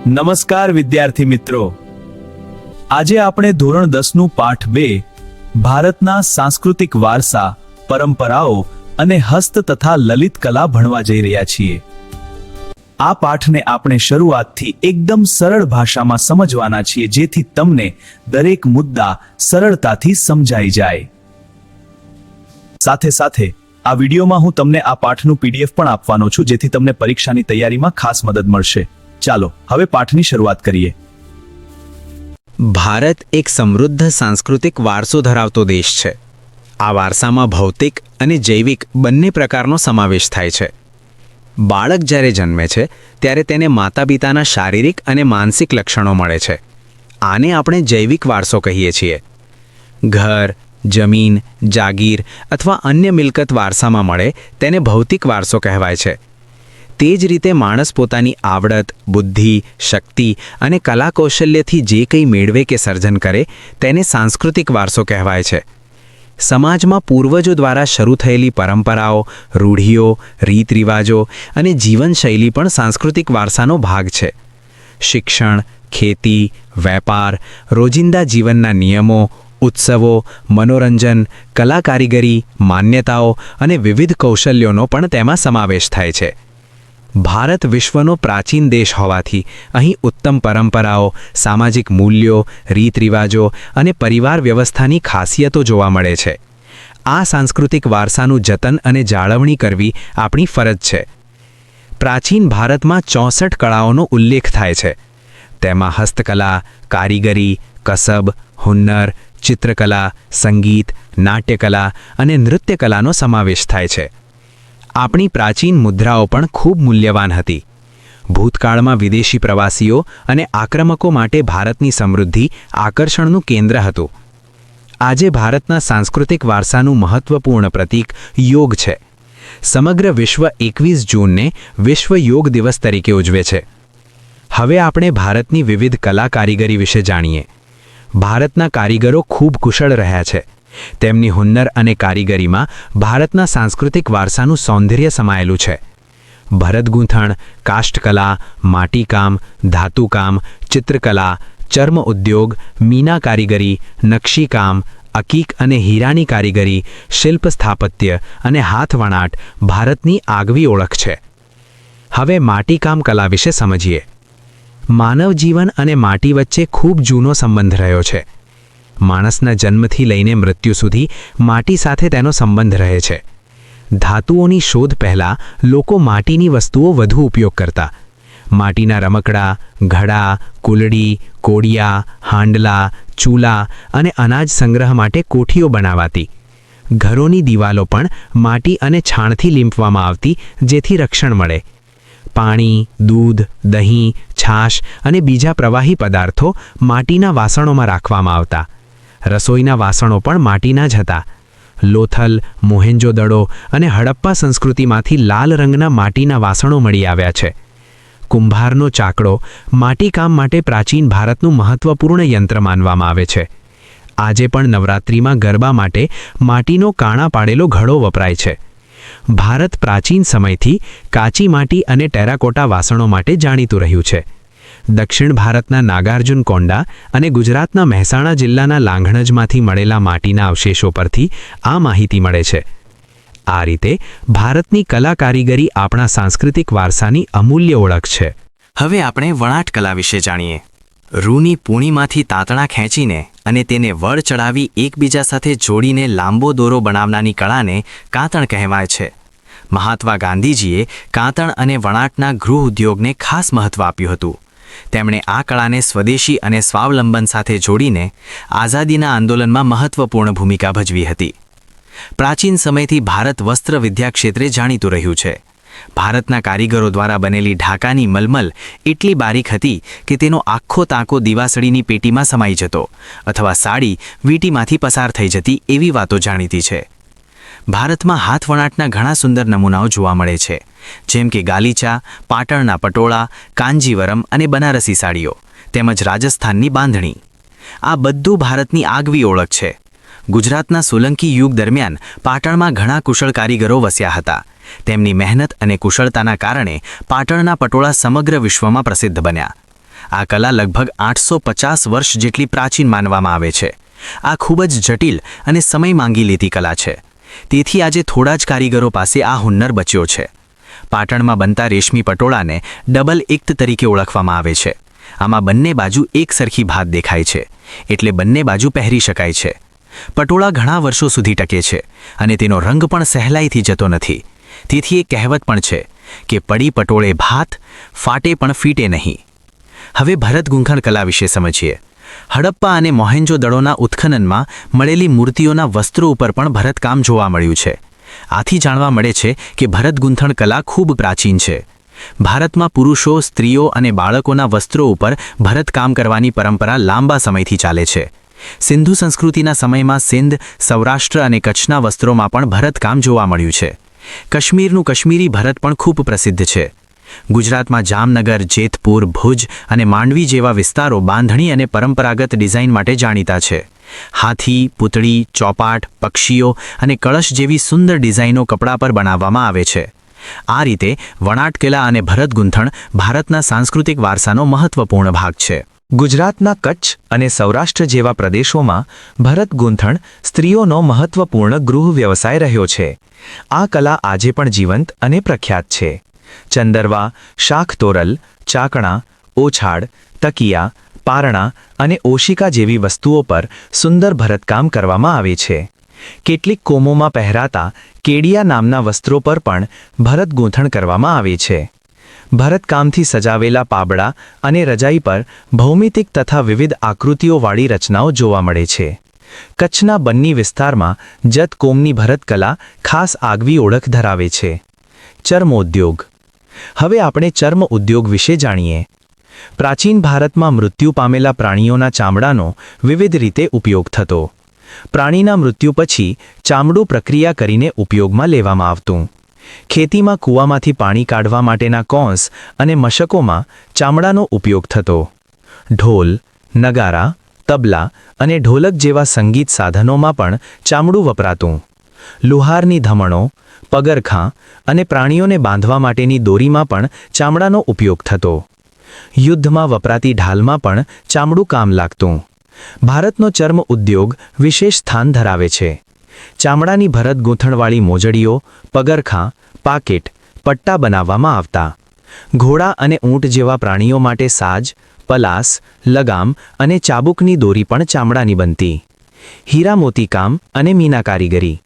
નમસ્કાર વિદ્યાર્થી મિત્રો, આજે આપણે ધોરણ 10નું પાઠ 2 ભારતના સાંસ્કૃતિક વારસા, પરંપરાઓ અને હસ્ત તથા લલિત કલા ભણવા જઈ રહ્યા છીએ। આ પાઠને આપણે શરૂઆતથી એકદમ સરળ ભાષામાં સમજવાના છીએ, જેથી તમને દરેક મુદ્દા સરળતાથી સમજાઈ જાય। સાથે સાથે આ વિડીયોમાં હું તમને આ પાઠનું PDF પણ આપવાનો છું, જેથી તમને પરીક્ષાની તૈયારીમાં ખાસ મદદ મળશે। ચાલો હવે પાઠની શરૂઆત કરીએ। ભારત એક સમૃદ્ધ સાંસ્કૃતિક વારસો ધરાવતો દેશ છે। આ વારસામાં ભૌતિક અને જૈવિક બંને પ્રકારનો સમાવેશ થાય છે। બાળક જ્યારે જન્મે છે ત્યારે તેને માતા-પિતાના શારીરિક અને માનસિક લક્ષણો મળે છે। આને આપણે જૈવિક વારસો કહીએ છીએ। ઘર, જમીન, જાગીર અથવા અન્ય મિલકત વારસામાં મળે તેને ભૌતિક વારસો કહેવાય છે। તે જ રીતે માણસ પોતાની આવડત, બુદ્ધિ, શક્તિ અને કલા કૌશલ્યથી જે કંઈ મેળવે કે સર્જન કરે તેને સાંસ્કૃતિક વારસો કહેવાય છે। સમાજમાં પૂર્વજો દ્વારા શરૂ થયેલી પરંપરાઓ, રૂઢિઓ, રીત રિવાજો અને જીવનશૈલી પણ સાંસ્કૃતિક વારસાનો ભાગ છે। શિક્ષણ, ખેતી, વેપાર, રોજિંદા જીવનના નિયમો, ઉત્સવો, મનોરંજન, કલા કારીગરી, માન્યતાઓ અને વિવિધ કૌશલ્યોનો પણ તેમાં સમાવેશ થાય છે। ભારત વિશ્વનો પ્રાચીન દેશ હોવાથી અહીં ઉત્તમ પરંપરાઓ, સામાજિક મૂલ્યો, રીત રિવાજો અને પરિવાર વ્યવસ્થાની ખાસિયતો જોવા મળે છે। આ સાંસ્કૃતિક વારસાનું જતન અને જાળવણી કરવી આપણી ફરજ છે। પ્રાચીન ભારતમાં 64 કળાઓનો ઉલ્લેખ થાય છે। તેમાં હસ્તકલા, કારીગરી, કસબ, હુન્નર, ચિત્રકલા, સંગીત, નાટ્યકલા અને નૃત્યકલાનો સમાવેશ થાય છે। આપણી પ્રાચીન મુદ્રાઓ પણ ખૂબ મૂલ્યવાન હતી। ભૂતકાળમાં વિદેશી પ્રવાસીઓ અને આક્રમકો માટે ભારતની સમૃદ્ધિ આકર્ષણનું કેન્દ્ર હતું। આજે ભારતના સાંસ્કૃતિક વારસાનું મહત્વપૂર્ણ પ્રતીક યોગ છે। સમગ્ર વિશ્વ 21 જૂનને વિશ્વ યોગ દિવસ તરીકે ઉજવે છે। હવે આપણે ભારતની વિવિધ કલા કારીગરી વિશે જાણીએ। ભારતના કારીગરો ખૂબ કુશળ રહ્યા છે। તેમની હુન્નર અને કારીગરીમાં ભારતના સાંસ્કૃતિક વારસાનું સૌંદર્ય સમાયેલું છે। ભરતગૂંથણ, કાષ્ઠકલા, માટીકામ, ધાતુકામ, ચિત્રકલા, ચર્મ ઉદ્યોગ, મીના કારીગરી, નકશીકામ, અકીક અને હીરાની કારીગરી, શિલ્પ સ્થાપત્ય અને હાથવણાટ ભારતની આગવી ઓળખ છે। હવે માટીકામ કલા વિશે સમજીએ। માનવ જીવન અને માટી વચ્ચે ખૂબ જૂનો સંબંધ રહ્યો છે। માણસના જન્મથી લઈને મૃત્યુ સુધી માટી સાથે તેનો સંબંધ રહે છે। ધાતુઓની શોધ પહેલાં લોકો માટીની વસ્તુઓ વધુ ઉપયોગ કરતા। માટીના રમકડા, ઘડા, કુલડી, કોડિયા, હાંડલા, ચૂલા અને અનાજ સંગ્રહ માટે કોઠીઓ બનાવાતી। ઘરોની દિવાલો પણ માટી અને છાણથી લીંપવામાં આવતી, જેથી રક્ષણ મળે। પાણી, દૂધ, દહીં, છાશ અને બીજા પ્રવાહી પદાર્થો માટીના વાસણોમાં રાખવામાં આવતા। રસોઈના વાસણો પણ માટીના જ હતા। લોથલ, મોહેન્જો-દડો અને હડપ્પા સંસ્કૃતિમાંથી લાલ રંગના માટીના વાસણો મળી આવ્યા છે। કુંભારનો ચાકડો માટીકામ માટે પ્રાચીન ભારતનું મહત્વપૂર્ણ યંત્ર માનવામાં આવે છે। આજે પણ નવરાત્રિમાં ગરબા માટે માટીનો કાણા પાડેલો ઘડો વપરાય છે। ભારત પ્રાચીન સમયથી કાચી માટી અને ટેરાકોટા વાસણો માટે જાણીતું રહ્યું છે। દક્ષિણ ભારતના નાગાર્જુન કોંડા અને ગુજરાતના મહેસાણા જિલ્લાના લાંઘણજમાંથી મળેલા માટીના અવશેષો પરથી આ માહિતી મળે છે। આ રીતે ભારતની કલા કારીગરી આપણા સાંસ્કૃતિક વારસાની અમૂલ્ય ઓળખ છે। હવે આપણે વણાટ કલા વિશે જાણીએ। રૂની પૂણીમાંથી તાંતણા ખેંચીને અને તેને વળ ચડાવી એકબીજા સાથે જોડીને લાંબો દોરો બનાવનાની કળાને કાંતણ કહેવાય છે। મહાત્મા ગાંધીજીએ કાંતણ અને વણાટના ગૃહ ઉદ્યોગને ખાસ મહત્વ આપ્યું હતું। તેમણે આ કળાને સ્વદેશી અને સ્વાવલંબન સાથે જોડીને આઝાદીના આંદોલનમાં મહત્વપૂર્ણ ભૂમિકા ભજવી હતી। પ્રાચીન સમયથી ભારત વસ્ત્ર વિદ્યા ક્ષેત્રે જાણીતું રહ્યું છે। ભારતના કારીગરો દ્વારા બનેલી ઢાકાની મલમલ એટલી બારીક હતી કે તેનો આખો તાંકો દીવાસળીની પેટીમાં સમાઈ જતો અથવા સાડી વીંટીમાંથી પસાર થઈ જતી એવી વાતો જાણીતી છે। ભારતમાં હાથવણાટના ઘણા સુંદર નમૂનાઓ જોવા મળે છે, જેમ કે ગાલીચા, પાટણના પટોળા, કાંજીવરમ અને બનારસી સાડીઓ તેમજ રાજસ્થાનની બાંધણી। આ બધું ભારતની આગવી ઓળખ છે। ગુજરાતના સોલંકી યુગ દરમિયાન પાટણમાં ઘણા કુશળ કારીગરો વસ્યા હતા। તેમની મહેનત અને કુશળતાના કારણે પાટણના પટોળા સમગ્ર વિશ્વમાં પ્રસિદ્ધ બન્યા। આ કલા લગભગ 850 વર્ષ જેટલી પ્રાચીન માનવામાં આવે છે. આ ખૂબ જ જટિલ અને સમય માંગી લેતી કલા છે. તેથી આજે થોડા જ કારીગરો પાસે આ હુન્નર બચ્યો છે. પાટણમાં બનતા રેશમી પટોળાને ડબલ એક્ટ તરીકે ઓળખવામાં આવે છે. આમાં બંને બાજુ એક સરખી ભાત દેખાય છે, એટલે બંને બાજુ પહેરી શકાય છે. પટોળા ઘણા વર્ષો સુધી ટકે છે અને તેનો રંગ પણ સહેલાઈથી જતો નથી. તેથી એક કહેવત પણ છે કે પડી પટોળે ભાત, ફાટે પણ ફીટે નહીં. હવે ભરત ગૂંથણ કલા વિશે સમજીએ. હડપ્પા અને મોહેન્જો-દડોના ઉત્ખનનમાં મળેલી મૂર્તિઓના વસ્ત્રો ઉપર પણ ભરતકામ જોવા મળ્યું છે. આથી જાણવા મળે છે કે ભરત ગૂંથણ કલા ખૂબ પ્રાચીન છે. ભારતમાં પુરુષો, સ્ત્રીઓ અને બાળકોના વસ્ત્રો ઉપર ભરતકામ કરવાની પરંપરા લાંબા સમયથી ચાલે છે. સિંધુ સંસ્કૃતિના સમયમાં સિંધ, સૌરાષ્ટ્ર અને કચ્છના વસ્ત્રોમાં પણ ભરતકામ જોવા મળ્યું છે. કાશ્મીરનું કાશ્મીરી ભરત પણ ખૂબ પ્રસિદ્ધ છે. ગુજરાતમાં જામનગર, જેતપુર, ભુજ અને માંડવી જેવા વિસ્તારો બાંધણી અને પરંપરાગત ડિઝાઇન માટે જાણીતા છે. હાથી, પૂતળી, ચોપાટ, પક્ષીઓ અને કળશ જેવી સુંદર ડિઝાઇનો કપડા પર બનાવવામાં આવે છે. આ રીતે વણાટકલા અને ભરત ગૂંથણ ભારતના સાંસ્કૃતિક વારસાનો મહત્વપૂર્ણ ભાગ છે. ગુજરાતના કચ્છ અને સૌરાષ્ટ્ર જેવા પ્રદેશોમાં ભરત ગૂંથણ સ્ત્રીઓનો મહત્વપૂર્ણ ગૃહ વ્યવસાય રહ્યો છે. આ કલા આજે પણ જીવંત અને પ્રખ્યાત છે. ચંદરવા, શાખતોરલ, ચાકણા, ઓછાડ, તકિયા, પારણા અને ઓશિકા જેવી વસ્તુઓ પર સુંદર ભરતકામ કરવામાં આવે છે. કેટલીક કોમોમાં પહેરાતા કેડિયા નામના વસ્ત્રો પર પણ ભરત ગૂંથણ કરવામાં આવે છે. ભરતકામથી સજાવેલા પાબડા અને રજાઈ પર ભૌમિતિક તથા વિવિધ આકૃતિઓવાળી રચનાઓ જોવા મળે છે. કચ્છના બન્ની વિસ્તારમાં જત કોમની ભરતકલા ખાસ આગવી ઓળખ ધરાવે છે. ચર્મોદ્યોગ. હવે આપણે ચર્મ ઉદ્યોગ વિશે જાણીએ. પ્રાચીન ભારતમાં મૃત્યુ પામેલા પ્રાણીઓના ચામડાનો વિવિધ રીતે ઉપયોગ થતો. પ્રાણીના મૃત્યુ પછી ચામડું પ્રક્રિયા કરીને ઉપયોગમાં લેવામાં આવતું. ખેતીમાં કૂવામાંથી પાણી કાઢવા માટેના કોંસ અને મશકોમાં ચામડાનો ઉપયોગ થતો. ઢોલ, નગારા, તબલા અને ઢોલક જેવા સંગીત સાધનોમાં પણ ચામડું વપરાતું. લુહારની ધમણો, પગરખાં અને પ્રાણીઓને બાંધવા માટેની દોરીમાં પણ ચામડાનો ઉપયોગ થતો. યુદ્ધમાં વપરાતી ઢાલમાં પણ ચામડું કામ લાગતું. ભારતનો ચર્મ ઉદ્યોગ વિશેષ સ્થાન ધરાવે છે. ચામડાની ભરત ગૂંથણવાળી મોજડીઓ, પગરખાં, પાકેટ, પટ્ટા બનાવવામાં આવતા. ઘોડા અને ઊંટ જેવા પ્રાણીઓ માટે સાજ, પલાસ, લગામ અને ચાબુકની દોરી પણ ચામડાની બનતી. હીરા મોતીકામ અને મીનાકારીગરી.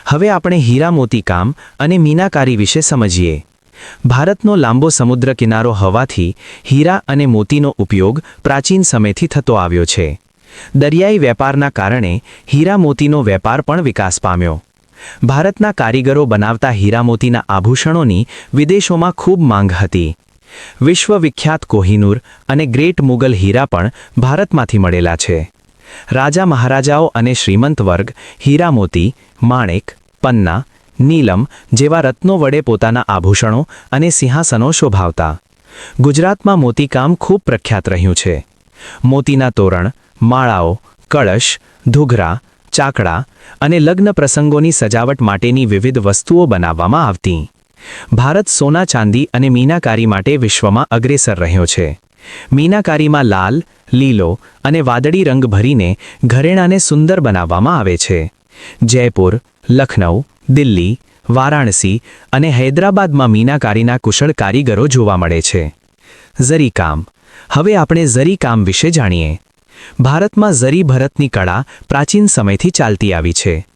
હવે આપણે હીરા મોતીકામ અને મીનાકારી વિશે સમજીએ. ભારતનો લાંબો સમુદ્ર કિનારો હોવાથી હીરા અને મોતીનો ઉપયોગ પ્રાચીન સમયથી થતો આવ્યો છે. દરિયાઈ વેપારના કારણે હીરા મોતીનો વેપાર પણ વિકાસ પામ્યો. ભારતના કારીગરો બનાવતા હીરા મોતીના આભૂષણોની વિદેશોમાં ખૂબ માંગ હતી. વિશ્વવિખ્યાત કોહિનૂર અને ગ્રેટ મુગલ હીરા પણ ભારતમાંથી મળેલા છે. રાજા મહારાજાઓ અને શ્રીમંત વર્ગ હીરા મોતી, માણેક, પન્ના, નીલમ જેવા રત્નો વડે પોતાના આભૂષણો અને સિંહાસનો શોભાવતા. ગુજરાતમાં મોતીકામ ખૂબ પ્રખ્યાત રહ્યું છે. મોતીના તોરણ, માળાઓ, કળશ, ધુઘરા, ચાકડા અને લગ્ન પ્રસંગોની સજાવટ માટેની વિવિધ વસ્તુઓ બનાવવામાં આવતી. ભારત સોના, ચાંદી અને મીનાકારી માટે વિશ્વમાં અગ્રેસર રહ્યો છે. મીનાકારીમાં લાલ, લીલો અને વાદળી રંગ ભરીને ઘરેણાંને સુંદર બનાવવામાં આવે છે. જયપુર, લખનઉ, દિલ્હી, વારાણસી અને હૈદરાબાદમાં મીનાકારીના કુશળ કારીગરો જોવા મળે છે. ઝરીકામ. હવે આપણે ઝરીકામ વિશે જાણીએ. ભારતમાં ઝરી ભરતની કળા પ્રાચીન સમયથી ચાલતી આવી છે.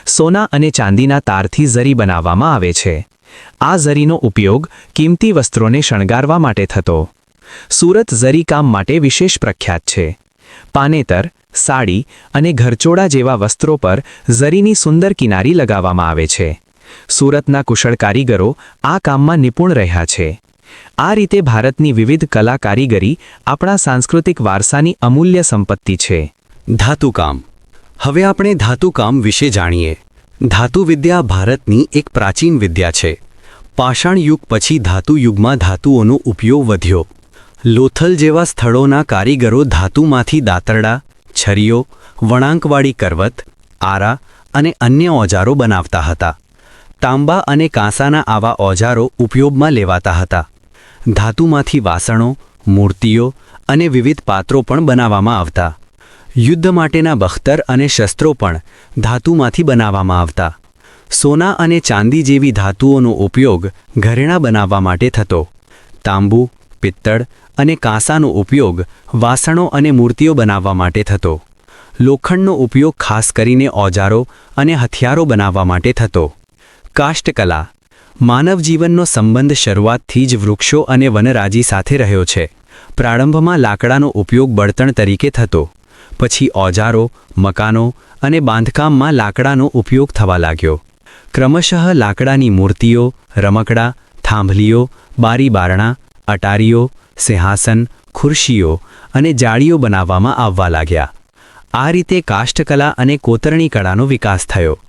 સોના અને ચાંદીના તારથી ઝરી બનાવવામાં આવે છે. આ ઝરીનો ઉપયોગ કિંમતી વસ્ત્રોને શણગારવા માટે થતો. સુરત ઝરીકામ માટે વિશેષ પ્રખ્યાત છે. પાનેતર, સાડી અને ઘરચોળા જેવા વસ્ત્રો પર ઝરીની સુંદર કિનારી લગાવવામાં આવે છે. સુરતના કુશળ કારીગરો આ કામમાં નિપુણ રહ્યા છે. આ રીતે ભારતની વિવિધ કલા કારીગરી આપણા સાંસ્કૃતિક વારસાની અમૂલ્ય સંપત્તિ છે. ધાતુકામ. હવે આપણે ધાતુકામ વિશે જાણીએ. ધાતુવિદ્યા ભારતની એક પ્રાચીન વિદ્યા છે. પાષાણ યુગ પછી ધાતુ યુગમાં ધાતુઓનો ઉપયોગ વધ્યો. લોથલ જેવા સ્થળોના કારીગરો ધાતુમાંથી દાતરડા, છરીઓ, વળાંકવાળી કરવત, આરા અને અન્ય ઓજારો બનાવતા હતા. તાંબા અને કાંસાના આવા ઓજારો ઉપયોગમાં લેવાતા હતા. ધાતુમાંથી વાસણો, મૂર્તિઓ અને વિવિધ પાત્રો પણ બનાવવામાં આવતા. યુદ્ધ માટેના બખ્તર અને શસ્ત્રો પણ ધાતુમાંથી બનાવવામાં આવતા. સોના અને ચાંદી જેવી ધાતુઓનો ઉપયોગ ઘરેણાં બનાવવા માટે થતો. તાંબુ, પિત્તળ અને કાંસાનો ઉપયોગ વાસણો અને મૂર્તિઓ બનાવવા માટે થતો. લોખંડનો ઉપયોગ ખાસ કરીને ઓજારો અને હથિયારો બનાવવા માટે થતો. કાષ્ઠકલા. માનવ જીવનનો સંબંધ શરૂઆતથી જ વૃક્ષો અને વનરાજી સાથે રહ્યો છે. પ્રારંભમાં લાકડાનો ઉપયોગ બળતણ તરીકે થતો. પછી ઓજારો, મકાનો અને બાંધકામમાં લાકડાનો ઉપયોગ થવા લાગ્યો. ક્રમશઃ લાકડાની મૂર્તિઓ, રમકડાં, થાંભલીઓ, બારી-બારણાં, અટારીઓ, સિંહાસન, ખુરશીઓ અને જાળીઓ બનાવવામાં આવવા લાગ્યા. આ રીતે કાષ્ઠકલા અને કોતરણી કળાનો વિકાસ થયો.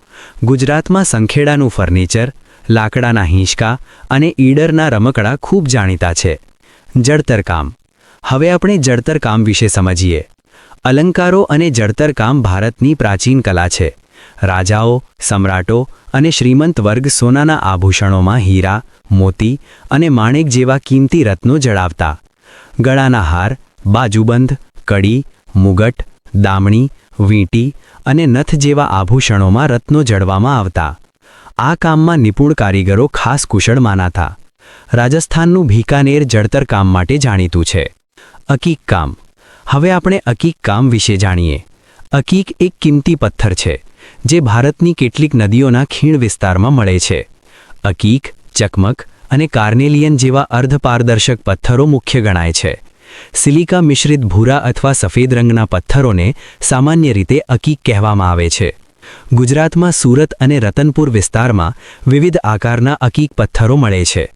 ગુજરાતમાં સંખેડાનું ફર્નિચર, લાકડાના હિંચકા અને ઈડરના રમકડાં ખૂબ જાણીતા છે. જડતર કામ. હવે આપણે જડતર કામ વિશે સમજીએ. અલંકારો અને જડતર કામ ભારતની પ્રાચીન કલા છે. રાજાઓ, સમ્રાટો અને શ્રીમંત વર્ગ સોનાના આભૂષણોમાં હીરા, મોતી અને માણેક જેવા કિંમતી રત્નો જડાવતા. ગળાના હાર, બાજુબંધ, કડી, મુગટ, દામણી, વીંટી અને નથ જેવા આભૂષણોમાં રત્નો જડવામાં આવતા. આ કામમાં નિપુણ કારીગરો ખાસ કુશળ માનાતા. રાજસ્થાનનું ભીકાનેર જડતર કામ માટે જાણીતું છે. અકીક કામ. હવે આપણે અકીક કામ વિશે જાણીએ. અકીક એક કિંમતી પથ્થર છે જે ભારતની કેટલીક નદીઓના ખીણ વિસ્તારમાં મળે છે. અકીક, ચકમક અને કાર્નેલિયન જેવા અર્ધપારદર્શક પથ્થરો મુખ્ય ગણાય છે. સિલિકા મિશ્રિત ભૂરા અથવા સફેદ રંગના પથ્થરોને સામાન્ય રીતે અકીક કહેવામાં આવે છે. ગુજરાતમાં સુરત અને રતનપુર વિસ્તારમાં વિવિધ આકારના અકીક પથ્થરો મળે છે.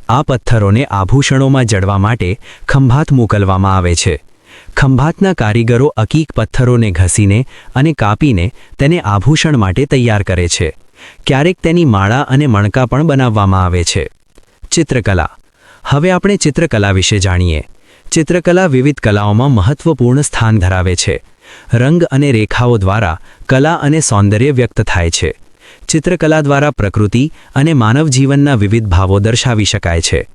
આ પથ્થરોને આભૂષણોમાં જડવા માટે ખંભાત મોકલવામાં આવે છે. ખંભાતના કારીગરો અકીક પથ્થરોને ઘસીને અને કાપીને તેને આભૂષણ માટે તૈયાર કરે છે. ક્યારેક તેની માળા અને મણકા પણ બનાવવામાં આવે છે. ચિત્રકલા. હવે આપણે ચિત્રકલા વિશે જાણીએ. ચિત્રકલા વિવિધ કલાઓમાં મહત્વપૂર્ણ સ્થાન ધરાવે છે. રંગ અને રેખાઓ દ્વારા કલા અને સૌંદર્ય વ્યક્ત થાય છે. ચિત્રકલા દ્વારા પ્રકૃતિ અને માનવ જીવનના વિવિધ ભાવો દર્શાવી શકાય છે.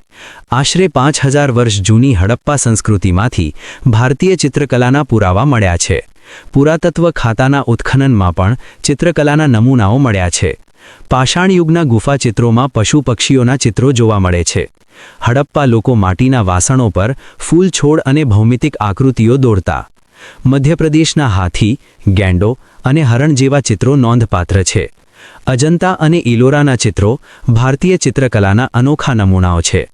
આશરે 5000 વર્ષ જૂની હડપ્પા સંસ્કૃતિમાંથી ભારતીય ચિત્રકલાના પુરાવા મળ્યા છે. પુરાતત્વ ખાતાના ઉત્ખનનમાં પણ ચિત્રકલાના નમૂનાઓ મળ્યા છે. પાષાણ યુગના ગુફા ચિત્રોમાં પશુ પક્ષીઓના ચિત્રો જોવા મળે છે. હડપ્પા લોકો માટીના વાસણો પર ફૂલ, છોડ અને ભૌમિતિક આકૃતિઓ દોરતા. મધ્યપ્રદેશના હાથી, ગેંડો અને હરણ જેવા ચિત્રો નોંધપાત્ર છે. અજંતા અને ઇલોરાના ચિત્રો ભારતીય ચિત્રકલાના અનોખા નમૂનાઓ છે.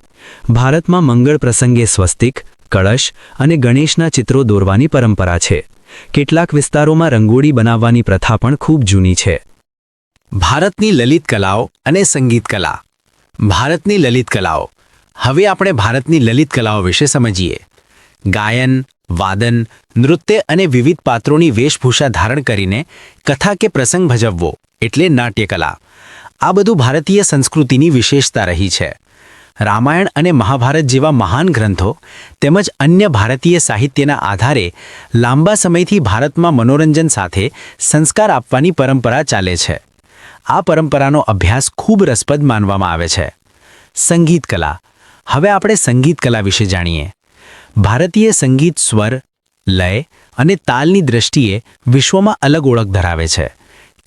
ભારતમાં મંગળ પ્રસંગે સ્વસ્તિક, કળશ અને ગણેશના ચિત્રો દોરવાની પરંપરા છે. કેટલાક વિસ્તારોમાં રંગોળી બનાવવાની પ્રથા પણ ખૂબ જૂની છે. ભારતની લલિત કલાઓ અને સંગીત કલા. ભારતની લલિત કલાઓ. હવે આપણે ભારતની લલિત કલાઓ વિશે સમજીએ. ગાયન, વાદન, નૃત્ય અને વિવિધ પાત્રોની વેશભૂષા ધારણ કરીને કથા કે પ્રસંગ ભજવવો એટલે નાટ્યકલા. આ બધું ભારતીય સંસ્કૃતિની વિશેષતા રહી છે. રામાયણ અને મહાભારત જેવા મહાન ગ્રંથો તેમજ અન્ય ભારતીય સાહિત્યના આધારે લાંબા સમયથી ભારતમાં મનોરંજન સાથે સંસ્કાર આપવાની પરંપરા ચાલે છે. આ પરંપરાનો અભ્યાસ ખૂબ રસપ્રદ માનવામાં આવે છે. સંગીત કલા. હવે આપણે સંગીત કલા વિશે જાણીએ. ભારતીય સંગીત સ્વર, લય અને તાલની દ્રષ્ટિએ વિશ્વમાં અલગ ઓળખ ધરાવે છે.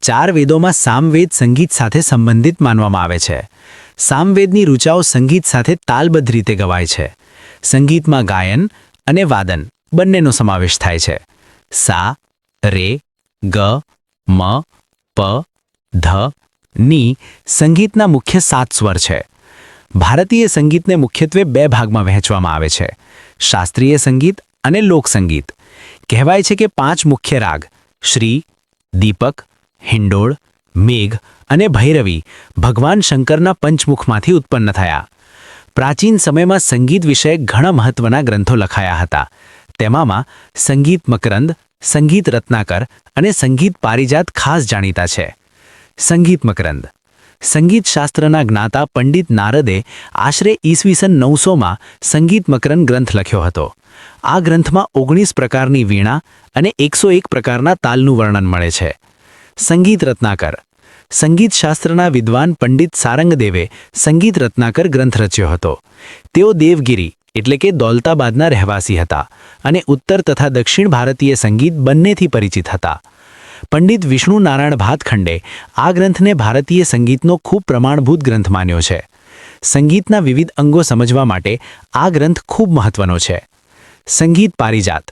4 વેદોમાં સામવેદ સંગીત સાથે સંબંધિત માનવામાં આવે છે. સામવેદની ઋચાઓ સંગીત સાથે તાલબદ્ધ રીતે ગવાય છે. સંગીતમાં ગાયન અને વાદન બંનેનો સમાવેશ થાય છે. સા, રે, ગ, મ, પ, ધ, ની સંગીતના મુખ્ય 7 સ્વર છે. ભારતીય સંગીતને મુખ્યત્વે 2 ભાગમાં વહેંચવામાં આવે છે: શાસ્ત્રીય સંગીત અને લોકસંગીત. કહેવાય છે કે 5 મુખ્ય રાગ શ્રી, દીપક, હિંડોળ, મેઘ અને ભૈરવી ભગવાન શંકરના પંચમુખમાંથી ઉત્પન્ન થયા. પ્રાચીન સમયમાં સંગીત વિષયક ઘણા મહત્વના ગ્રંથો લખાયા હતા. તેમાંમાં સંગીત મકરંદ, સંગીત રત્નાકર અને સંગીત પારિજાત ખાસ જાણીતા છે. સંગીત મકરંદ. સંગીત શાસ્ત્રના જ્ઞાતા પંડિત નારદે આશરે ઈસવીસન 900માં સંગીત મકરંદ ગ્રંથ લખ્યો હતો. આ ગ્રંથમાં 19 પ્રકારની વીણા અને 101 પ્રકારના તાલનું વર્ણન મળે છે. સંગીત રત્નાકર. સંગીત શાસ્ત્રના વિદ્વાન પંડિત સારંગદેવે સંગીત રત્નાકર ગ્રંથ રચ્યો હતો. તેઓ દેવગિરી એટલે કે દૌલતાબાદના રહેવાસી હતા અને ઉત્તર તથા દક્ષિણ ભારતીય સંગીત બંનેથી પરિચિત હતા. પંડિત વિષ્ણુ નારાયણ ભાતખંડે આ ગ્રંથને ભારતીય સંગીતનો ખૂબ પ્રમાણભૂત ગ્રંથ માન્યો છે. સંગીતના વિવિધ અંગો સમજવા માટે આ ગ્રંથ ખૂબ મહત્વનો છે. સંગીત પારિજાત.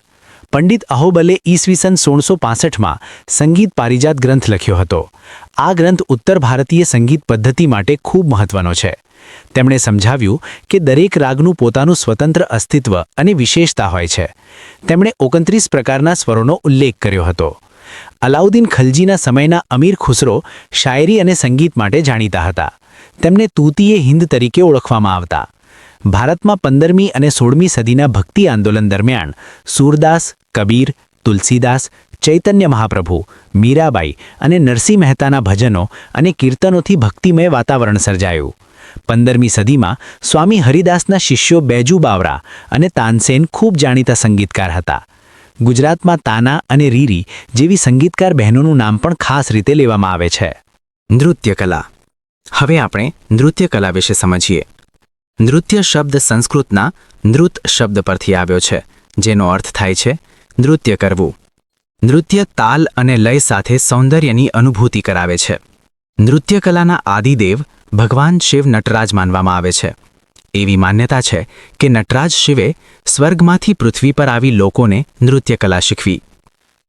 પંડિત અહોબલે ઈસવીસન 1665માં સંગીત પારિજાત ગ્રંથ લખ્યો હતો. આ ગ્રંથ ઉત્તર ભારતીય સંગીત પદ્ધતિ માટે ખૂબ મહત્વનો છે. તેમણે સમજાવ્યું કે દરેક રાગનું પોતાનું સ્વતંત્ર અસ્તિત્વ અને વિશેષતા હોય છે. તેમણે 29 પ્રકારના સ્વરોનો ઉલ્લેખ કર્યો હતો. અલાઉદ્દીન ખલજીના સમયના અમીર ખુસરો શાયરી અને સંગીત માટે જાણીતા હતા. તેમને તૂતીએ હિન્દ તરીકે ઓળખવામાં આવતા. ભારતમાં 15મી અને 16મી સદીના ભક્તિ આંદોલન દરમિયાન સૂરદાસ, કબીર, તુલસીદાસ, ચૈતન્ય મહાપ્રભુ, મીરાબાઈ અને નરસિંહ મહેતાના ભજનો અને કીર્તનોથી ભક્તિમય વાતાવરણ સર્જાયું. 15મી સદીમાં સ્વામી હરિદાસના શિષ્યો બેજુ બાવરા અને તાનસેન ખૂબ જાણીતા સંગીતકાર હતા. ગુજરાતમાં તાના અને રીરી જેવી સંગીતકાર બહેનોનું નામ પણ ખાસ રીતે લેવામાં આવે છે. નૃત્યકલા. હવે આપણે નૃત્યકલા વિશે સમજીએ. નૃત્ય શબ્દ સંસ્કૃતના નૃત શબ્દ પરથી આવ્યો છે, જેનો અર્થ થાય છે નૃત્ય કરવું. નૃત્ય તાલ અને લય સાથે સૌંદર્યની અનુભૂતિ કરાવે છે. નૃત્યકલાના આદિદેવ ભગવાન શિવ નટરાજ માનવામાં આવે છે. એવી માન્યતા છે કે નટરાજ શિવે સ્વર્ગમાંથી પૃથ્વી પર આવી લોકોને નૃત્યકલા શીખવી.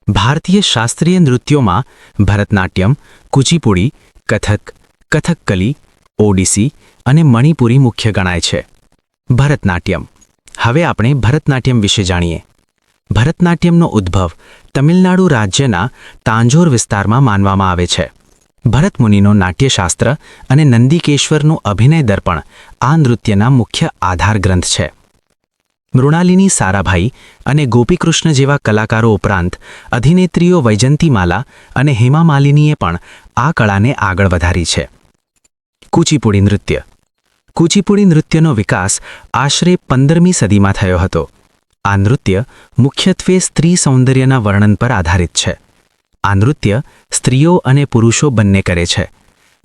ભારતીય શાસ્ત્રીય નૃત્યોમાં ભરતનાટ્યમ, કુચીપુડી, કથક, કથકકલી, ઓડિસી અને મણિપુરી મુખ્ય ગણાય છે. ભરતનાટ્યમ. હવે આપણે ભરતનાટ્યમ વિશે જાણીએ. ભરતનાટ્યમનો ઉદ્ભવ તમિલનાડુ રાજ્યના તાંજોર વિસ્તારમાં માનવામાં આવે છે. ભરતમુનિનો નાટ્યશાસ્ત્ર અને નંદિકેશ્વરનું અભિનય દર્પણ આ નૃત્યના મુખ્ય આધાર ગ્રંથ છે. મૃણાલિની સારાભાઈ અને ગોપીકૃષ્ણ જેવા કલાકારો ઉપરાંત અધિનેત્રીઓ વૈજંતીમાલા અને હેમા માલિનીએ પણ આ કળાને આગળ વધારી છે. કુચીપુડી નૃત્ય. કુચીપુડી નૃત્યનો વિકાસ આશરે 15મી સદીમાં થયો હતો. આ નૃત્ય મુખ્યત્વે સ્ત્રી સૌંદર્યના વર્ણન પર આધારિત છે. આ નૃત્ય સ્ત્રીઓ અને પુરુષો બંને કરે છે.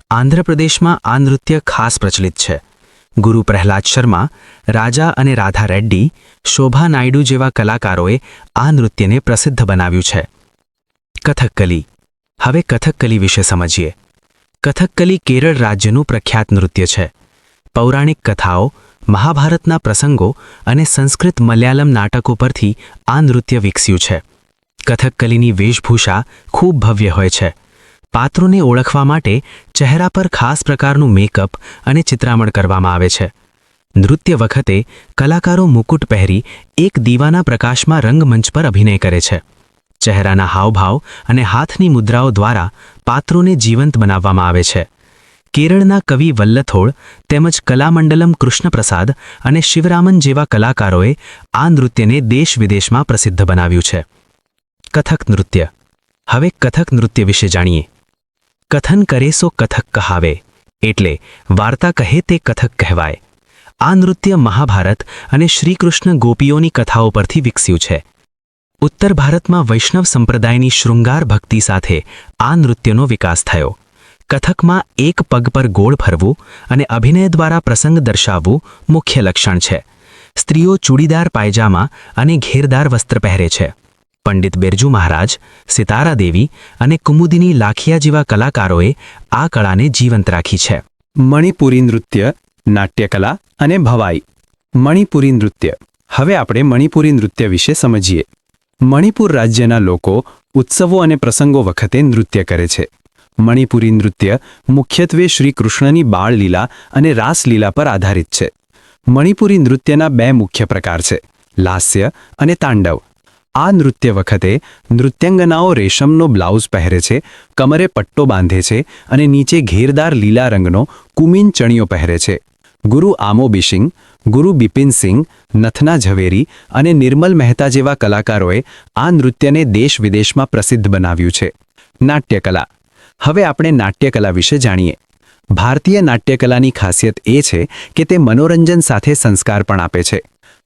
આંધ્રપ્રદેશમાં આ નૃત્ય ખાસ પ્રચલિત છે. ગુરુ પ્રહલાદ શર્મા, રાજા અને રાધા રેડ્ડી, શોભા નાયડુ જેવા કલાકારોએ આ નૃત્યને પ્રસિદ્ધ બનાવ્યું છે. કથકકલી. હવે કથકકલી વિશે સમજીએ. કથકકલી કેરળ રાજ્યનું પ્રખ્યાત નૃત્ય છે. પૌરાણિક કથાઓ, મહાભારતના પ્રસંગો અને સંસ્કૃત મલયાલમ નાટકો પરથી આ નૃત્ય વિકસ્યું છે. કથકકલીની વેશભૂષા ખૂબ ભવ્ય હોય છે. પાત્રોને ઓળખવા માટે ચહેરા પર ખાસ પ્રકારનું મેકઅપ અને ચિત્રામણ કરવામાં આવે છે. નૃત્ય વખતે કલાકારો મુકુટ પહેરી એક દીવાના પ્રકાશમાં રંગમંચ પર અભિનય કરે છે. ચહેરાના હાવભાવ અને હાથની મુદ્રાઓ દ્વારા પાત્રોને જીવંત બનાવવામાં આવે છે. કેરળના કવિ વલ્લથોડ તેમજ કલામંડલમ કૃષ્ણપ્રસાદ અને શિવરામન જેવા કલાકારોએ આ નૃત્યને દેશ-વિદેશમાં પ્રસિદ્ધ બનાવ્યું છે. કથક નૃત્ય. હવે કથક નૃત્ય વિશે જાણીએ. કથન કરે સો કથક કહાવે, એટલે વાર્તા કહે તે કથક કહેવાય. આ નૃત્ય મહાભારત અને શ્રીકૃષ્ણ ગોપીઓની કથાઓ પરથી વિકસ્યું છે. ઉત્તર ભારતમાં વૈષ્ણવ સંપ્રદાયની શૃંગાર ભક્તિ સાથે આ નૃત્યનો વિકાસ થયો. કથકમાં એક પગ પર ગોળ ફરવું અને અભિનય દ્વારા પ્રસંગ દર્શાવવું મુખ્ય લક્ષણ છે. સ્ત્રીઓ ચૂડીદાર પાયજામા અને ઘેરદાર વસ્ત્ર પહેરે છે. પંડિત બિરજુ મહારાજ, સિતારા દેવી અને કુમુદિની લાખિયા જેવા કલાકારોએ આ કળાને જીવંત રાખી છે. મણિપુરી નૃત્ય, નાટ્યકલા અને ભવાઈ. મણિપુરી નૃત્ય. હવે આપણે મણિપુરી નૃત્ય વિશે સમજીએ. મણિપુર રાજ્યના લોકો ઉત્સવો અને પ્રસંગો વખતે નૃત્ય કરે છે. મણિપુરી નૃત્ય મુખ્યત્વે શ્રી કૃષ્ણની બાળલીલા અને રાસલીલા પર આધારિત છે. મણિપુરી નૃત્યના બે મુખ્ય પ્રકાર છે, લાસ્ય અને તાંડવ. આ નૃત્ય વખતે નૃત્યંગનાઓ રેશમનો બ્લાઉઝ પહેરે છે, કમરે પટ્ટો બાંધે છે અને નીચે ઘેરદાર લીલા રંગનો કુમીન ચણિયો પહેરે છે. ગુરુ આમો બિશિંગ, ગુરુ બિપિનસિંહ, નથના ઝવેરી અને નિર્મલ મહેતા જેવા કલાકારોએ આ નૃત્યને દેશ-વિદેશમાં પ્રસિદ્ધ બનાવ્યું છે. નાટ્યકલા. હવે આપણે નાટ્યકલા વિશે જાણીએ. ભારતીય નાટ્યકલાની ખાસિયત એ છે કે તે મનોરંજન સાથે સંસ્કાર પણ આપે છે.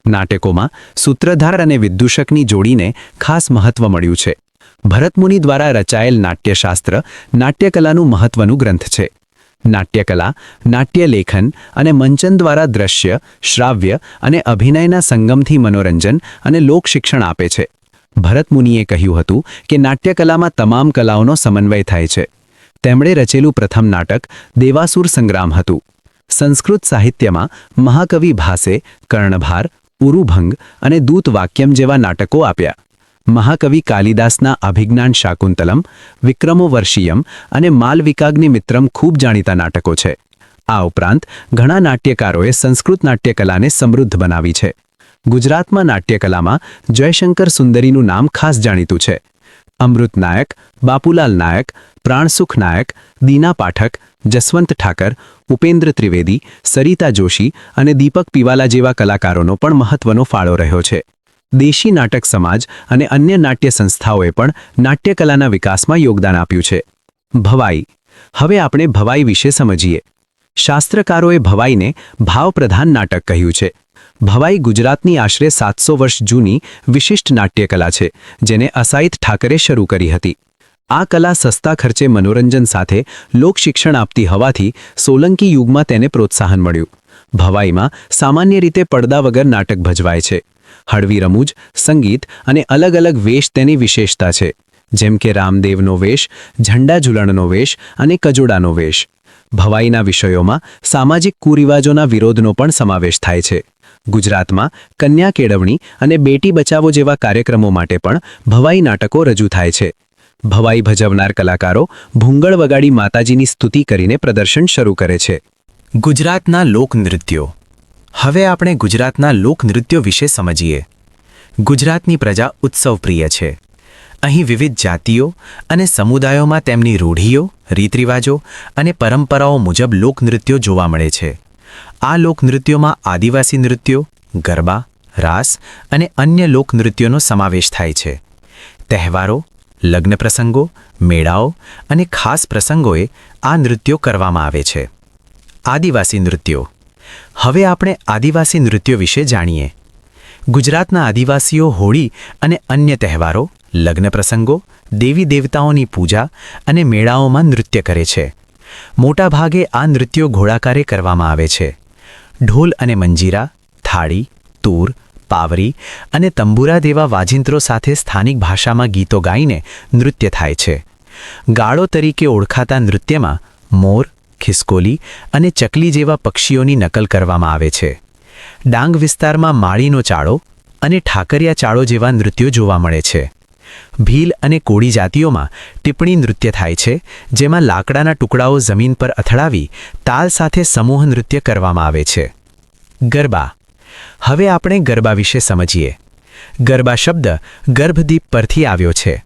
નાટકોમાં સૂત્રધાર અને વિદૂષકની જોડીને ખાસ મહત્વ મળ્યું છે. ભરતમુનિ દ્વારા રચાયેલ નાટ્યશાસ્ત્ર નાટ્યકલાનું મહત્વનું ગ્રંથ છે. નાટ્યકલા નાટ્યલેખન અને મંચન દ્વારા દ્રશ્ય શ્રાવ્ય અને અભિનયના સંગમથી મનોરંજન અને લોકશિક્ષણ આપે છે. ભરત મુનિએ કહ્યું હતું કે નાટ્યકલામાં તમામ કલાઓનો સમન્વય થાય છે. તેમણે રચેલું પ્રથમ નાટક દેવાસુર સંગ્રામ હતું. સંસ્કૃત સાહિત્યમાં મહાકવિ ભાસે કર્ણભાર, ઉરુભંગ અને દૂત વાક્યમ જેવા નાટકો આપ્યા. મહાકવિ કાલિદાસના અભિજ્ઞાન શાકુંતલમ, વિક્રમોવર્ષિયમ અને માલવિકાગ્નિમિત્રમ ખૂબ જાણીતા નાટકો છે. આ ઉપરાંત ઘણા નાટ્યકારોએ સંસ્કૃત નાટ્યકલાને સમૃદ્ધ બનાવી છે. ગુજરાતમાં નાટ્યકલામાં જયશંકર સુંદરીનું નામ ખાસ જાણીતું છે. અમૃત નાયક, બાપુલાલ નાયક, પ્રાણસુખ નાયક, દીના પાઠક, જસવંત ઠાકર, ઉપેન્દ્ર ત્રિવેદી, સરિતા જોશી અને દીપક પીવાલા જેવા કલાકારોનો પણ મહત્વનો ફાળો રહ્યો છે. દેશી નાટક સમાજ અને અન્ય નાટ્ય સંસ્થાઓએ પણ નાટ્યકલાના વિકાસમાં યોગદાન આપ્યું છે. ભવાઈ. હવે આપણે ભવાઈ વિશે સમજીએ. શાસ્ત્રકારોએ ભવાઈને ભાવપ્રધાન નાટક કહ્યું છે. ભવાઈ ગુજરાતની આશરે 700 વર્ષ જૂની વિશિષ્ટ નાટ્યકલા છે, જેને અસાઇત ઠાકરે શરૂ કરી હતી. આ કલા સસ્તા ખર્ચે મનોરંજન સાથે લોકશિક્ષણ આપતી હોવાથી સોલંકી યુગમાં તેને પ્રોત્સાહન મળ્યું. ભવાઈમાં સામાન્ય રીતે પડદા વગર નાટક ભજવાય છે. હળવી રમૂજ, સંગીત અને અલગ અલગ વેશ તેની વિશેષતા છે, જેમ કે રામદેવનો વેશ, ઝંડા ઝૂલણનો વેશ અને કજોડાનો વેશ. ભવાઈના વિષયોમાં સામાજિક કુરિવાજોના વિરોધનો પણ સમાવેશ થાય છે. ગુજરાતમાં કન્યા કેળવણી અને બેટી બચાવો જેવા કાર્યક્રમો માટે પણ ભવાઈ નાટકો રજૂ થાય છે. ભવાઈ ભજવનાર કલાકારો ભૂંગળ વગાડી માતાજીની સ્તુતિ કરીને પ્રદર્શન શરૂ કરે છે. ગુજરાતના લોકનૃત્યો. હવે આપણે ગુજરાતના લોકનૃત્યો વિશે સમજીએ. ગુજરાતની પ્રજા ઉત્સવપ્રિય છે. અહીં વિવિધ જાતિઓ અને સમુદાયોમાં તેમની રૂઢિઓ, રીતરિવાજો અને પરંપરાઓ મુજબ લોકનૃત્યો જોવા મળે છે. આ લોકનૃત્યોમાં આદિવાસી નૃત્યો, ગરબા, રાસ અને અન્ય લોકનૃત્યોનો સમાવેશ થાય છે. તહેવારો, લગ્ન પ્રસંગો, મેળાઓ અને ખાસ પ્રસંગોએ આ નૃત્યો કરવામાં આવે છે. આદિવાસી નૃત્યો. હવે આપણે આદિવાસી નૃત્યો વિશે જાણીએ. ગુજરાતના આદિવાસીઓ હોળી અને અન્ય તહેવારો, લગ્ન પ્રસંગો, દેવી દેવતાઓની પૂજા અને મેળાઓમાં નૃત્ય કરે છે. મોટા ભાગે આ નૃત્યો ઘોડાકારે કરવામાં આવે છે. ઢોલ અને મંજીરા, થાળી, તૂર, પાવરી અને તંબુરા જેવા વાજિંત્રો સાથે સ્થાનિક ભાષામાં ગીતો ગાઈને નૃત્ય થાય છે. ગાળો તરીકે ઓળખાતા નૃત્યમાં મોર, ખિસકોલી અને ચકલી જેવા પક્ષીઓની નકલ કરવામાં આવે છે. ડાંગ વિસ્તારમાં માળીનો ચાળો અને ઠાકરિયા ચાળો જેવા નૃત્યો જોવા મળે છે. ભીલ અને કોળી જાતિઓમાં ટિપ્પણી નૃત્ય થાય છે, જેમાં લાકડાના ટુકડાઓ જમીન પર અથડાવી તાલ સાથે સમૂહ નૃત્ય કરવામાં આવે છે. ગરબા. હવે આપણે ગરબા વિશે સમજીએ. ગરબા શબ્દ ગર્ભદીપ પરથી આવ્યો છે.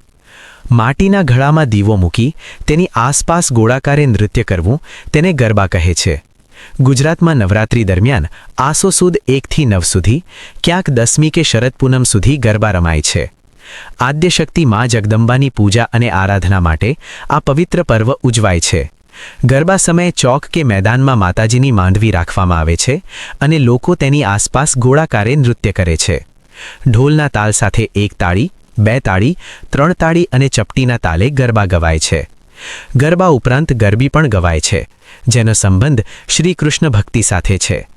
માટીના ઘડામાં દીવો મૂકી તેની આસપાસ ગોળાકારે નૃત્ય કરવું તેને ગરબા કહે છે. ગુજરાતમાં નવરાત્રી દરમિયાન આસો સુદ 1 થી 9 સુધી, ક્યાંક 10મી કે શરદ પૂનમ સુધી ગરબા રમાય છે. આદ્યશક્તિ મા જગદંબાની પૂજા અને આરાધના માટે આ પવિત્ર પર્વ ઉજવાય છે. ગરબા સમયે ચોક કે મેદાનમાં માતાજીની માંડવી રાખવામાં આવે છે અને લોકો તેની આસપાસ ગોળાકારે નૃત્ય કરે છે. ઢોલના તાલ સાથે 1 તાળી, 2 તાળી, 3 તાળી અને ચપટીના તાલે ગરબા ગવાય છે. ગરબા ઉપરાંત ગરબી પણ ગવાય છે, જેનો સંબંધ શ્રી કૃષ્ણ ભક્તિ સાથે છે.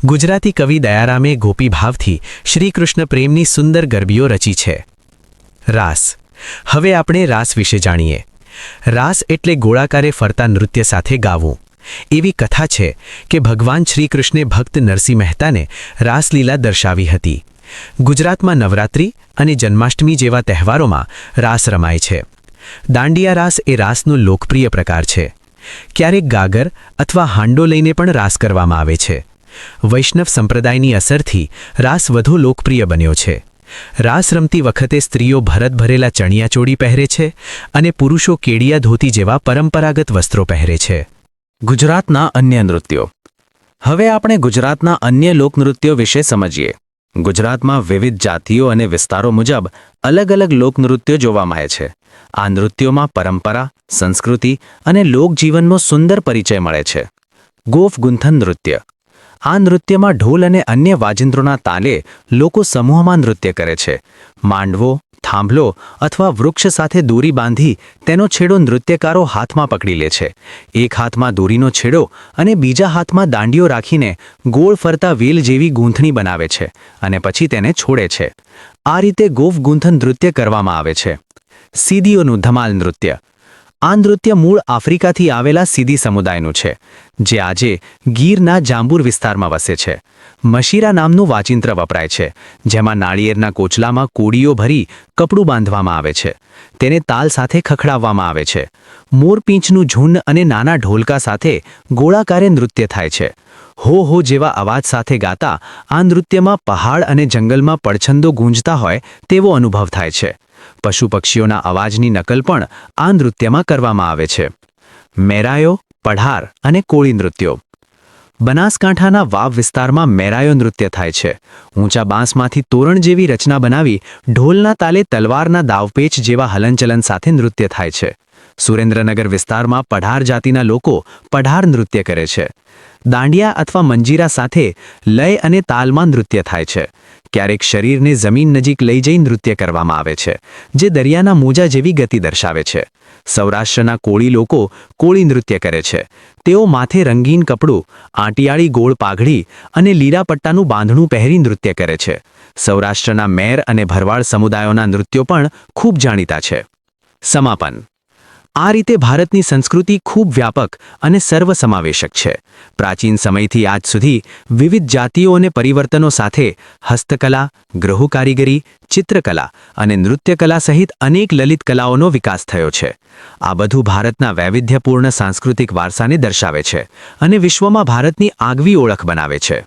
ગુજરાતી કવિ દયારામે ગોપીભાવથી શ્રીકૃષ્ણ પ્રેમની સુંદર ગરબીઓ રચી છે. રાસ. હવે આપણે રાસ વિશે જાણીએ. રાસ એટલે ગોળાકારે ફરતા નૃત્ય સાથે ગાવું. એવી કથા છે કે ભગવાન શ્રીકૃષ્ણે ભક્ત નરસિંહ મહેતાને રાસલીલા દર્શાવી હતી. ગુજરાતમાં નવરાત્રિ અને જન્માષ્ટમી જેવા તહેવારોમાં રાસ રમાય છે. દાંડિયા રાસ એ રાસનો લોકપ્રિય પ્રકાર છે. ક્યારેક ગાગર અથવા હાંડો લઈને પણ રાસ કરવામાં આવે છે. વૈષ્ણવ સંપ્રદાયની અસરથી રાસ વધુ લોકપ્રિય બન્યો છે. રાસ રમતી વખતે સ્ત્રીઓ ભરત ભરેલા ચણિયાચોળી પહેરે છે અને પુરુષો કેડિયા ધોતી જેવા પરંપરાગત વસ્ત્રો પહેરે છે. ગુજરાતના અન્ય નૃત્યો. હવે આપણે ગુજરાતના અન્ય લોકનૃત્યો વિશે સમજીએ. ગુજરાતમાં વિવિધ જાતિઓ અને વિસ્તારો મુજબ અલગ અલગ લોકનૃત્યો જોવા મળે છે. આ નૃત્યોમાં પરંપરા, સંસ્કૃતિ અને લોકજીવનનો સુંદર પરિચય મળે છે. ગોફ ગુંથન નૃત્ય. આ નૃત્યમાં ઢોલ અને અન્ય વાજિંત્રોના તાલે લોકો સમૂહમાં નૃત્ય કરે છે. માંડવો, થાંભલો અથવા વૃક્ષ સાથે દોરી બાંધી તેનો છેડો નૃત્યકારો હાથમાં પકડી લે છે. એક હાથમાં દોરીનો છેડો અને બીજા હાથમાં દાંડીઓ રાખીને ગોળ ફરતા વેલ જેવી ગૂંથણી બનાવે છે અને પછી તેને છોડે છે. આ રીતે ગોફ ગૂંથન નૃત્ય કરવામાં આવે છે. સીદીઓનું ધમાલ નૃત્ય. આ નૃત્ય મૂળ આફ્રિકાથી આવેલા સીદી સમુદાયનું છે, જે આજે ગીરના જાંબુર વિસ્તારમાં વસે છે. મશીરા નામનું વાચિંત્ર વપરાય છે, જેમાં નાળિયેરના કોચલામાં કોડીઓ ભરી કપડું બાંધવામાં આવે છે. તેને તાલ સાથે ખખડાવવામાં આવે છે. મોરપીંછનું ઝુંડ અને નાના ઢોલકા સાથે ગોળાકારે નૃત્ય થાય છે. હો હો જેવા અવાજ સાથે ગાતા આ નૃત્યમાં પહાડ અને જંગલમાં પડછંદો ગૂંજતા હોય તેવો અનુભવ થાય છે. પશુ પક્ષીઓના અવાજની નકલ પણ આ નૃત્યમાં કરવામાં આવે છે. મેરાયો, પઢાર અને કોળી નૃત્યો. બનાસકાંઠાના વાવ વિસ્તારમાં મેરાયો નૃત્ય થાય છે. ઊંચા બાંસમાંથી તોરણ જેવી રચના બનાવી ઢોલના તાલે તલવારના દાવપેચ જેવા હલનચલન સાથે નૃત્ય થાય છે. સુરેન્દ્રનગર વિસ્તારમાં પઢાર જાતિના લોકો પઢાર નૃત્ય કરે છે. દાંડિયા અથવા મંજીરા સાથે લય અને તાલમાં નૃત્ય થાય છે. ક્યારેક શરીરને જમીન નજીક લઈ જઈ નૃત્ય કરવામાં આવે છે, જે દરિયાના મોજા જેવી ગતિ દર્શાવે છે. સૌરાષ્ટ્રના કોળી લોકો કોળી નૃત્ય કરે છે. તેઓ માથે રંગીન કપડું, આંટિયાળી ગોળ પાઘડી અને લીલા પટ્ટાનું બાંધણું પહેરી નૃત્ય કરે છે. સૌરાષ્ટ્રના મેર અને ભરવાડ સમુદાયોના નૃત્યો પણ ખૂબ જાણીતા છે. સમાપન. આ રીતે ભારતની સંસ્કૃતિ ખૂબ વ્યાપક અને સર્વસમાવેશક છે. પ્રાચીન સમયથી આજ સુધી વિવિધ જાતિઓ અને પરિવર્તનો સાથે હસ્તકલા, ગૃહકારીગરી, ચિત્રકલા અને નૃત્યકલા સહિત અનેક લલિત કલાઓનો વિકાસ થયો છે. આ બધું ભારતના વૈવિધ્યપૂર્ણ સાંસ્કૃતિક વારસાને દર્શાવે છે અને વિશ્વમાં ભારતની આગવી ઓળખ બનાવે છે.